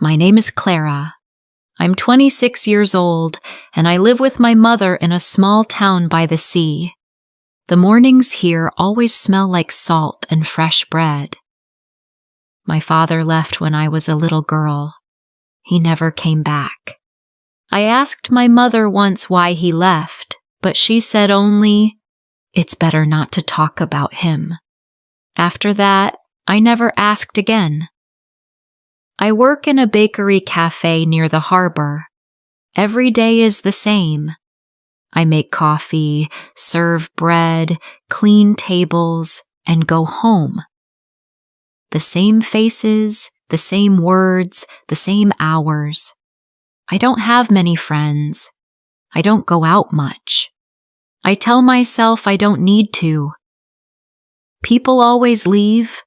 My name is Clara. I'm 26 years old, and I live with my mother in a small town by the sea. The mornings here always smell like salt and fresh bread. My father left when I was a little girl. He never came back. I asked my mother once why he left, but she said only, "It's better not to talk about him." After that, I never asked again. I work in a bakery cafe near the harbor. Every day is the same. I make coffee, serve bread, clean tables, and go home. The same faces, the same words, the same hours. I don't have many friends. I don't go out much. I tell myself I don't need to. People always leave.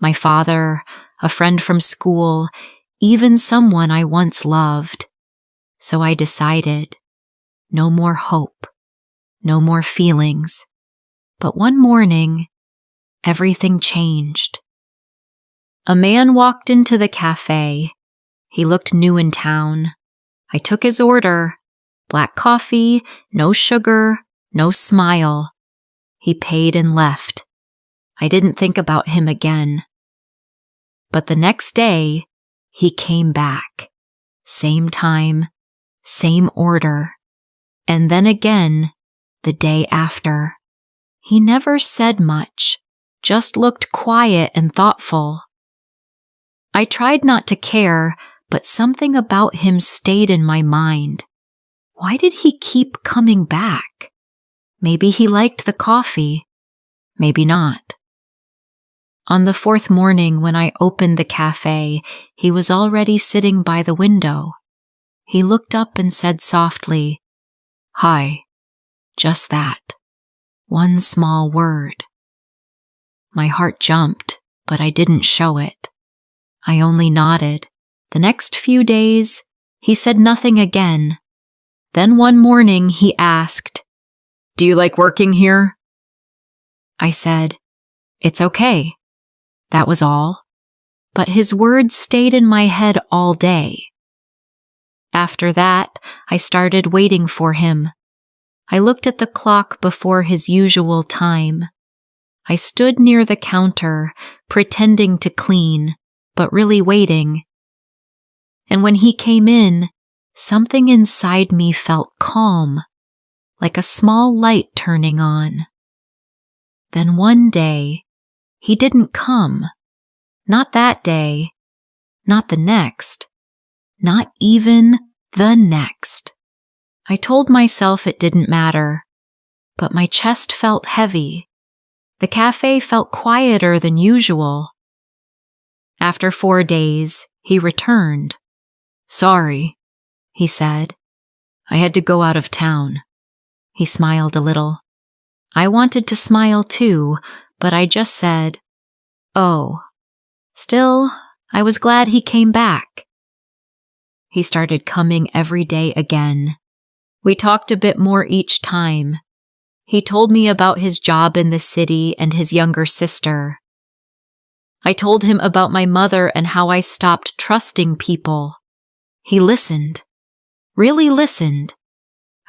My father, a friend from school, even someone I once loved. So I decided, no more hope, no more feelings. But one morning, everything changed. A man walked into the cafe. He looked new in town. I took his order. Black coffee, no sugar, no smile. He paid and left. I didn't think about him again. But the next day, he came back. Same time, same order. And then again, the day after. He never said much, just looked quiet and thoughtful. I tried not to care, but something about him stayed in my mind. Why did he keep coming back? Maybe he liked the coffee. Maybe not. On the fourth morning when I opened the cafe, he was already sitting by the window. He looked up and said softly, "Hi." Just that. One small word. My heart jumped, but I didn't show it. I only nodded. The next few days, he said nothing again. Then one morning he asked, "Do you like working here?" I said, "It's okay." That was all. But his words stayed in my head all day. After that, I started waiting for him. I looked at the clock before his usual time. I stood near the counter, pretending to clean, but really waiting. And when he came in, something inside me felt calm, like a small light turning on. Then one day, he didn't come. Not that day. Not the next. Not even the next. I told myself it didn't matter, but my chest felt heavy. The cafe felt quieter than usual. After 4 days, he returned. "Sorry," he said. "I had to go out of town." He smiled a little. I wanted to smile too, but I just said, "Oh." Still, I was glad he came back. He started coming every day again. We talked a bit more each time. He told me about his job in the city and his younger sister. I told him about my mother and how I stopped trusting people. He listened. Really listened.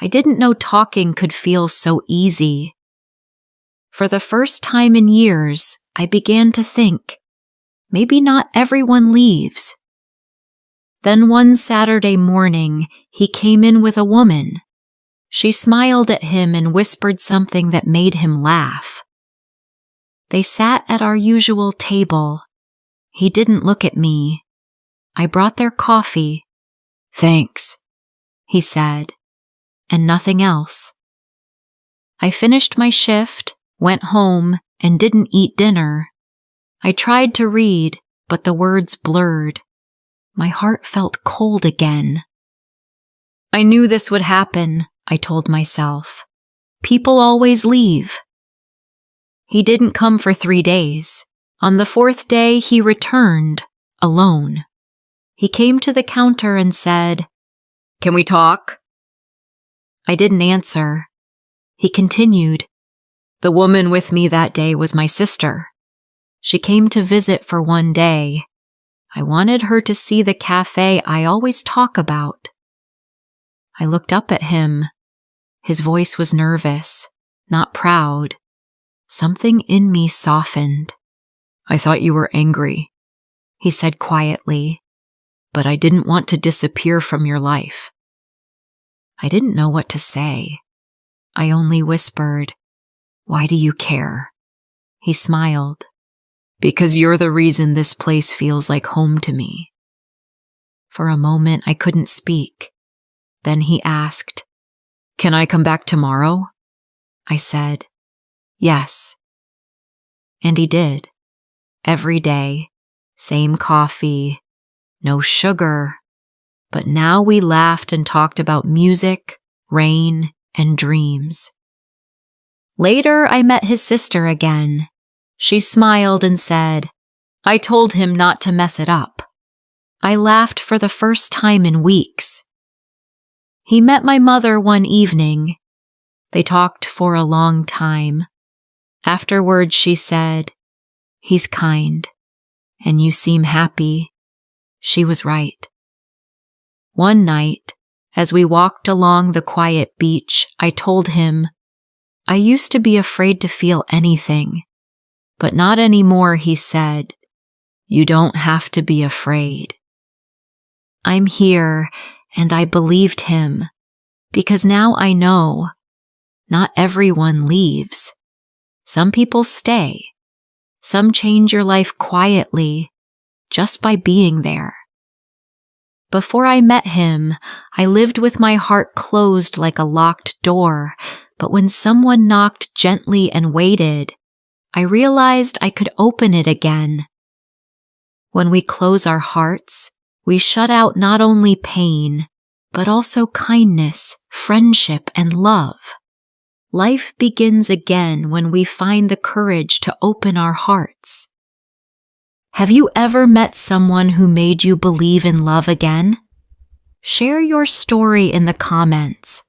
I didn't know talking could feel so easy. For the first time in years, I began to think, maybe not everyone leaves. Then one Saturday morning, he came in with a woman. She smiled at him and whispered something that made him laugh. They sat at our usual table. He didn't look at me. I brought their coffee. "Thanks," he said, and nothing else. I finished my shift, went home, and didn't eat dinner. I tried to read, but the words blurred. My heart felt cold again. I knew this would happen, I told myself. People always leave. He didn't come for 3 days. On the 4th day, he returned, alone. He came to the counter and said, "Can we talk?" I didn't answer. He continued, "The woman with me that day was my sister. She came to visit for 1 day. I wanted her to see the cafe I always talk about. I looked up at him. His voice was nervous, not proud. Something in me softened. I thought you were angry, he said quietly, but I didn't want to disappear from your life. I didn't know what to say. I only whispered, "Why do you care?" He smiled. "Because you're the reason this place feels like home to me." For a moment, I couldn't speak. Then he asked, "Can I come back tomorrow?" I said, "Yes." And he did. Every day, same coffee, no sugar. But now we laughed and talked about music, rain, and dreams. Later, I met his sister again. She smiled and said, "I told him not to mess it up." I laughed for the first time in weeks. He met my mother one evening. They talked for a long time. Afterwards, she said, "He's kind, and you seem happy." She was right. One night, as we walked along the quiet beach, I told him, "I used to be afraid to feel anything, but not anymore," he said. "You don't have to be afraid." I'm here, and I believed him, because now I know not everyone leaves. Some people stay. Some change your life quietly, just by being there. Before I met him, I lived with my heart closed like a locked door, but when someone knocked gently and waited, I realized I could open it again. When we close our hearts, we shut out not only pain, but also kindness, friendship, and love. Life begins again when we find the courage to open our hearts. Have you ever met someone who made you believe in love again? Share your story in the comments.